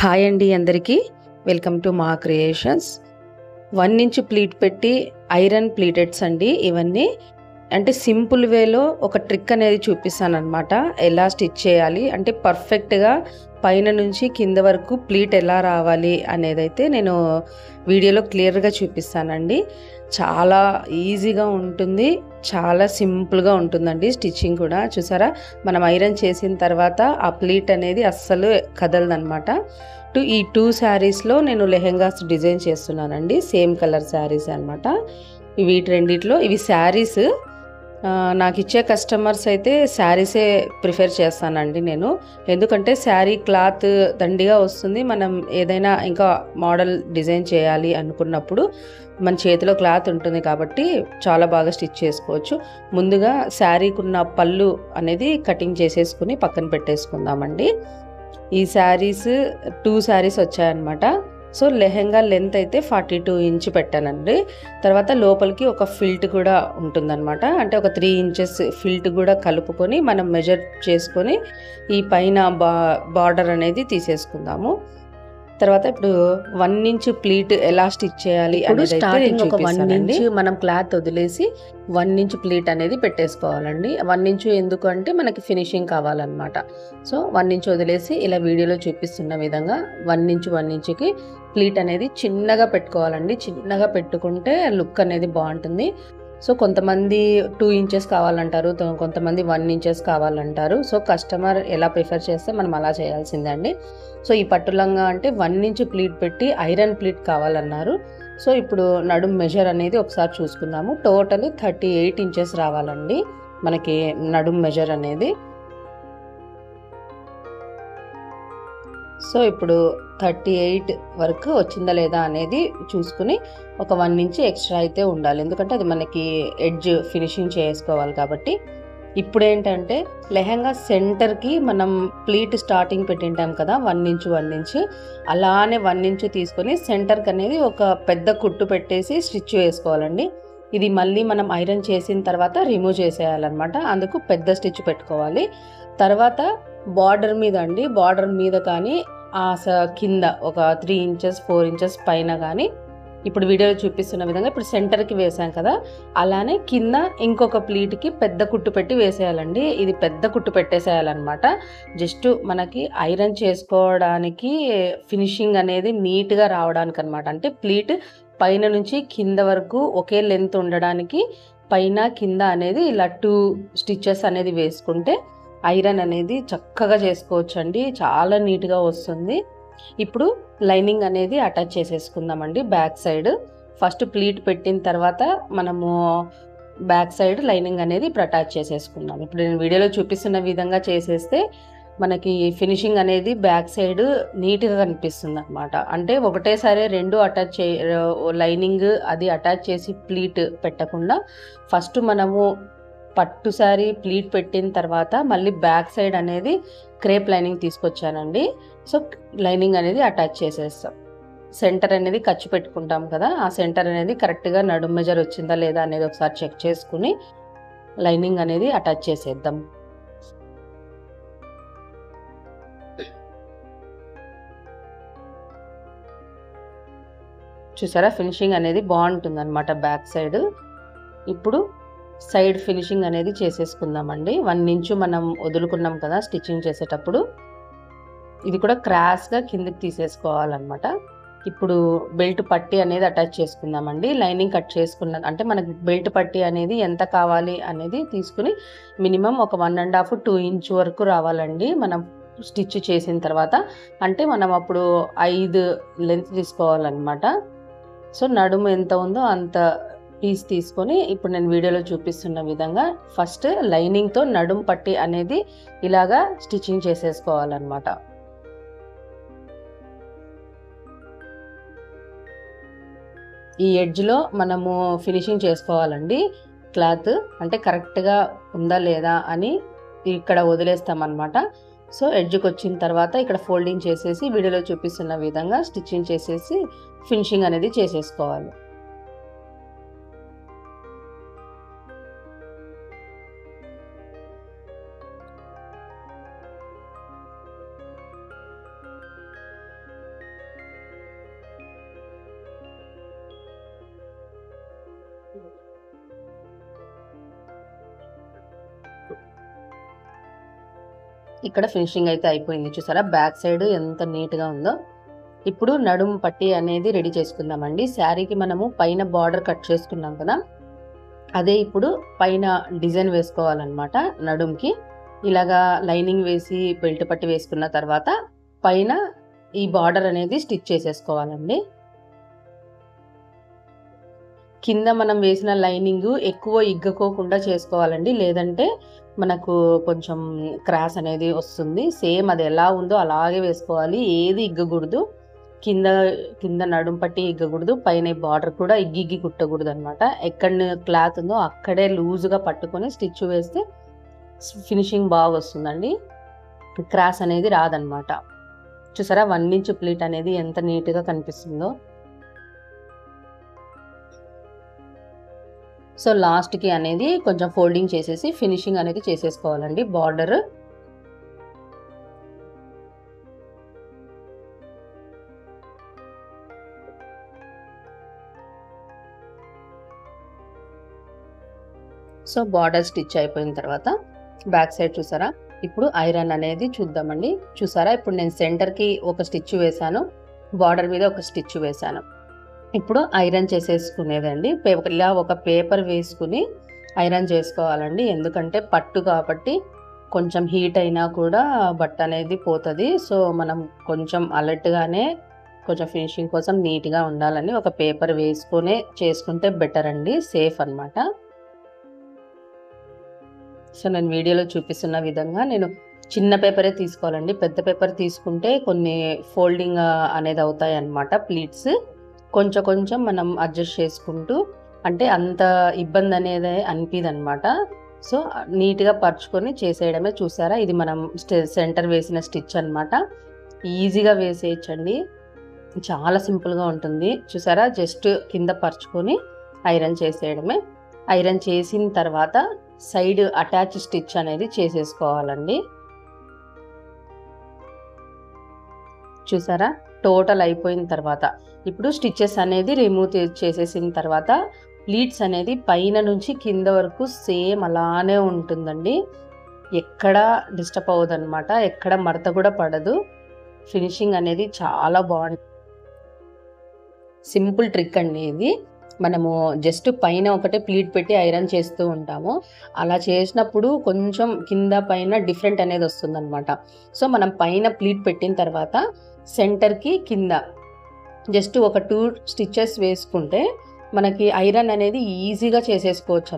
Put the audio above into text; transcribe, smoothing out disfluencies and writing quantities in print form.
Hi అండి అందరికీ. Welcome to మా క్రియేషన్స్. 1 ఇంచ్ ప్లీట్ పెట్టి ఐరన్ ప్లీటెడ్స్ అండి ఇవన్నీ. అంటే సింపుల్ వేలో ఒక ట్రిక్ అనేది చూపిస్తానన్నమాట. ఎలా స్టిచ్ చేయాలి అంటే పర్ఫెక్ట్‌గా పైన నుంచి కింద వరకు ప్లీట్ ఎలా రావాలి అనేదైతే నేను వీడియోలో క్లియర్‌గా చూపిస్తానండి. చాలా ఈజీగా ఉంటుంది. చాలా సింపుల్‌గా ఉంటుందండి స్టిచ్చింగ్ కూడా. చూసారా, మనం ఐరన్ చేసిన తర్వాత ఆ ప్లీట్ అనేది అస్సలు కదలదనమాట. ఈ 2 శారీస్‌లో నేను లెహెంగాస్ డిజైన్ చేస్తున్నానండి. సేమ్ కలర్ శారీస్ అనమాట. వీటి రెండిట్లో ఇవి శారీస్. నాకిచ్చే కస్టమర్స్ అయితే శారీసే ప్రిఫర్ చేస్తానండి నేను. ఎందుకంటే శారీ క్లాత్ దండిగా వస్తుంది. మనం ఏదైనా ఇంకా మోడల్ డిజైన్ చేయాలి అనుకున్నప్పుడు మన చేతిలో క్లాత్ ఉంటుంది కాబట్టి చాలా బాగా స్టిచ్ చేసుకోవచ్చు. ముందుగా శారీకున్న పళ్ళు అనేది కటింగ్ చేసేసుకుని పక్కన పెట్టేసుకుందామండి. ఈ శారీస్ 2 శారీస్ వచ్చాయన్నమాట. సో లెహెంగా లెంత్ అయితే 42 ఇంచ్ పెట్టానండి. తర్వాత లోపలికి ఒక ఫిల్ట్ కూడా ఉంటుందన్నమాట. అంటే ఒక 3 ఇంచెస్ ఫిల్ట్ కూడా కలుపుకొని మనం మెజర్ చేసుకొని ఈ పైన బార్డర్ అనేది తీసేసుకుందాము. తర్వాత ఇప్పుడు 1 ఇంచ్ ప్లీట్ ఎలా స్టిచ్ చేయాలి అనేది స్టార్టింగ్ ఒక 1 ఇంచ్ మనం క్లాత్ వదిలేసి 1 ఇంచ్ ప్లీట్ అనేది పెట్టేసుకోవాలండి. 1 ఇంచ్ ఎందుకు అంటే మనకి ఫినిషింగ్ కావాలన్నమాట. సో 1 ఇంచ్ వదిలేసి ఇలా వీడియోలో చూపిస్తున్న విధంగా 1 ఇంచ్కి ప్లీట్ అనేది చిన్నగా పెట్టుకోవాలండి. చిన్నగా పెట్టుకుంటే లుక్ అనేది బాగుంటుంది. సో కొంతమంది 2 ఇంచెస్ కావాలంటారు, కొంతమంది 1 ఇంచెస్ కావాలంటారు. సో కస్టమర్ ఎలా ప్రిఫర్ చేస్తే మనం అలా చేయాల్సిందండి. సో ఈ పట్టు లంగా అంటే 1 ఇంచ్ ప్లీట్ పెట్టి ఐరన్ ప్లీట్ కావాలన్నారు. సో ఇప్పుడు నడుం మెజర్ అనేది ఒకసారి చూసుకుందాము. టోటల్ 38 ఇంచెస్ రావాలండి మనకి నడుం మెజర్ అనేది. సో ఇప్పుడు 38 వరకు వచ్చిందా లేదా అనేది చూసుకుని ఒక 1 ఇంచ్ ఎక్స్ట్రా అయితే ఉండాలి. ఎందుకంటే అది మనకి ఎడ్జ్ ఫినిషింగ్ చేసుకోవాలి కాబట్టి. ఇప్పుడు ఏంటంటే లెహెంగా సెంటర్కి మనం ప్లీట్ స్టార్టింగ్ పెట్టింటాం కదా 1 ఇంచ్ అలానే 1 ఇంచ్ తీసుకొని సెంటర్కి అనేది ఒక పెద్ద కుట్టు పెట్టేసి స్టిచ్ వేసుకోవాలండి. ఇది మళ్ళీ మనం ఐరన్ చేసిన తర్వాత రిమూవ్ చేసేయాలన్నమాట. అందుకు పెద్ద స్టిచ్ పెట్టుకోవాలి. తర్వాత బార్డర్ మీద అండి, బార్డర్ మీద కానీ కింద ఒక 3 ఇంచెస్ 4 ఇంచెస్ పైన కానీ ఇప్పుడు వీడియోలో చూపిస్తున్న విధంగా ఇప్పుడు సెంటర్కి వేసాం కదా, అలానే కింద ఇంకొక ప్లీట్కి పెద్ద కుట్టు పెట్టి వేసేయాలండి. ఇది పెద్ద కుట్టు పెట్టేసేయాలన్నమాట. జస్ట్ మనకి ఐరన్ చేసుకోవడానికి ఫినిషింగ్ అనేది నీట్గా రావడానికి అనమాట. అంటే ప్లీట్ పైన నుంచి కింద వరకు ఒకే లెంత్ ఉండడానికి పైన కింద అనేది ఇలా 2 స్టిచెస్ అనేది వేసుకుంటే ఐరన్ అనేది చక్కగా చేసుకోవచ్చు అండి. చాలా నీట్గా వస్తుంది. ఇప్పుడు లైనింగ్ అనేది అటాచ్ చేసేసుకుందామండి. బ్యాక్ సైడ్ ఫస్ట్ ప్లీట్ పెట్టిన తర్వాత మనము బ్యాక్ సైడ్ లైనింగ్ అనేది ఇప్పుడు అటాచ్ చేసేసుకుందాం. ఇప్పుడు నేను వీడియోలో చూపిస్తున్న విధంగా చేసేస్తే మనకి ఫినిషింగ్ అనేది బ్యాక్ సైడ్ నీట్గా కనిపిస్తుంది అనమాట. అంటే ఒకటేసారి 2 అటాచ్ లైనింగ్ అది అటాచ్ చేసి ప్లీట్ పెట్టకుండా ఫస్ట్ మనము పట్టు శారీ ప్లీట్ పెట్టిన తర్వాత మళ్ళీ బ్యాక్ సైడ్ అనేది క్రేప్ లైనింగ్ తీసుకొచ్చానండి. సో లైనింగ్ అనేది అటాచ్ చేసేస్తాం. సెంటర్ అనేది ఖర్చు పెట్టుకుంటాం కదా, ఆ సెంటర్ అనేది కరెక్ట్గా నడుం మెజర్ వచ్చిందా లేదా అనేది ఒకసారి చెక్ చేసుకుని లైనింగ్ అనేది అటాచ్ చేసేద్దాం. చూసారా, ఫినిషింగ్ అనేది బాగుంటుంది అనమాట బ్యాక్ సైడ్. ఇప్పుడు సైడ్ ఫినిషింగ్ అనేది చేసేసుకుందామండి. 1 ఇంచ్ మనం వదులుకున్నాం కదా స్టిచ్చింగ్ చేసేటప్పుడు, ఇది కూడా క్రాస్గా కిందకి తీసేసుకోవాలన్నమాట. ఇప్పుడు బెల్ట్ పట్టీ అనేది అటాచ్ చేసుకుందామండి. లైనింగ్ కట్ చేసుకున్న అంటే మనకి బెల్ట్ పట్టీ అనేది ఎంత కావాలి అనేది తీసుకుని మినిమం ఒక 1.5 2 ఇంచ్ వరకు రావాలండి మనం స్టిచ్ చేసిన తర్వాత. అంటే మనం అప్పుడు 5 లెంత్ తీసుకోవాలన్నమాట. సో నడుము ఎంత ఉందో అంత పీస్ తీసుకొని ఇప్పుడు నేను వీడియోలో చూపిస్తున్న విధంగా ఫస్ట్ లైనింగ్తో నడుం పట్టి అనేది ఇలాగా స్టిచ్చింగ్ చేసేసుకోవాలన్నమాట. ఈ ఎడ్జ్లో మనము ఫినిషింగ్ చేసుకోవాలండి. క్లాత్ అంటే కరెక్ట్గా ఉందా లేదా అని ఇక్కడ వదిలేస్తామన్నమాట. సో ఎడ్జ్కి వచ్చిన తర్వాత ఇక్కడ ఫోల్డింగ్ చేసేసి వీడియోలో చూపిస్తున్న విధంగా స్టిచ్చింగ్ చేసేసి ఫినిషింగ్ అనేది చేసేసుకోవాలి. ఇక్కడ ఫినిషింగ్ అయితే అయిపోయింది. చూసారా బ్యాక్ సైడ్ ఎంత నీట్గా ఉందో. ఇప్పుడు నడుము పట్టి అనేది రెడీ చేసుకుందామండి. శారీకి మనము పైన బార్డర్ కట్ చేసుకున్నాం కదా, అదే ఇప్పుడు పైన డిజైన్ వేసుకోవాలన్నమాట. నడుముకి ఇలాగా లైనింగ్ వేసి బెల్ట్ పట్టి వేసుకున్న తర్వాత పైన ఈ బార్డర్ అనేది స్టిచ్ చేసేసుకోవాలండి. కింద మనం వేసిన లైనింగ్ ఎక్కువ ఇగ్గకోకుండా చేసుకోవాలండి, లేదంటే మనకు కొంచెం క్రాస్ అనేది వస్తుంది. సేమ్ అది ఎలా ఉందో అలాగే వేసుకోవాలి, ఏది ఇగ్గకూడదు. కింద కింద నడుము పట్టి ఇగ్గకూడదు, పైన బార్డర్ కూడా ఇగ్గి కుట్టకూడదు అనమాట. ఎక్కడ క్లాత్ ఉందో అక్కడే లూజ్గా పట్టుకొని స్టిచ్ వేస్తే ఫినిషింగ్ బాగా వస్తుందండి, క్రాస్ అనేది రాదనమాట. చూసారా 1 ఇంచ్ ప్లీట్ అనేది ఎంత నీట్గా కనిపిస్తుందో. సో లాస్ట్కి అనేది కొంచెం ఫోల్డింగ్ చేసేసి ఫినిషింగ్ అనేది చేసేసుకోవాలండి బార్డర్. సో బార్డర్ స్టిచ్ అయిపోయిన తర్వాత బ్యాక్ సైడ్ చూసారా, ఇప్పుడు ఐరన్ అనేది చూద్దామండి. చూసారా ఇప్పుడు నేను సెంటర్కి ఒక స్టిచ్ వేసాను, బార్డర్ మీద ఒక స్టిచ్ వేసాను. ఇప్పుడు ఐరన్ చేసేసుకునేదండి. ఇలా ఒక పేపర్ వేసుకుని ఐరన్ చేసుకోవాలండి, ఎందుకంటే పట్టు కాబట్టి కొంచెం హీట్ అయినా కూడా బట్ట అనేది పోతుంది. సో మనం కొంచెం అలర్ట్గానే కొంచెం ఫినిషింగ్ కోసం నీట్గా ఉండాలని ఒక పేపర్ వేసుకునే చేసుకుంటే బెటర్ అండి, సేఫ్ అనమాట. సో నేను వీడియోలో చూపిస్తున్న విధంగా నేను చిన్న పేపరే తీసుకోవాలండి. పెద్ద పేపర్ తీసుకుంటే కొన్ని ఫోల్డింగ్ అనేది అవుతాయి అన్నమాట ప్లీట్స్. కొంచెం కొంచెం మనం అడ్జస్ట్ చేసుకుంటూ, అంటే అంత ఇబ్బంది అనేది అనిపిది అనమాట. సో నీట్గా పరుచుకొని చేసేయడమే. చూసారా ఇది మనం సెంటర్ వేసిన స్టిచ్ అనమాట, ఈజీగా వేసేయచ్చండి, చాలా సింపుల్గా ఉంటుంది. చూసారా జస్ట్ కింద పరుచుకొని ఐరన్ చేసేయడమే. ఐరన్ చేసిన తర్వాత సైడ్ అటాచ్ స్టిచ్ అనేది చేసేసుకోవాలండి. చూసారా టోటల్ అయిపోయిన తర్వాత ఇప్పుడు స్టిచెస్ అనేది రిమూవ్ చేసేసిన తర్వాత ప్లీట్స్ అనేది పైన నుంచి కింద వరకు సేమ్ అలానే ఉంటుందండి, ఎక్కడ డిస్టర్బ్ అవ్వదు అనమాట, ఎక్కడ మడత కూడా పడదు. ఫినిషింగ్ అనేది చాలా బాగుంటుంది. సింపుల్ ట్రిక్ అండి ఇది. మనము జస్ట్ పైన ఒకటే ప్లీట్ పెట్టి ఐరన్ చేస్తూ ఉంటాము, అలా చేసినప్పుడు కొంచెం కింద పైన డిఫరెంట్ అనేది వస్తుంది అనమాట. సో మనం పైన ప్లీట్ పెట్టిన తర్వాత సెంటర్కి కింద జస్ట్ ఒక 2 స్టిచెస్ వేసుకుంటే మనకి ఐరన్ అనేది ఈజీగా చేసేసుకోవచ్చు.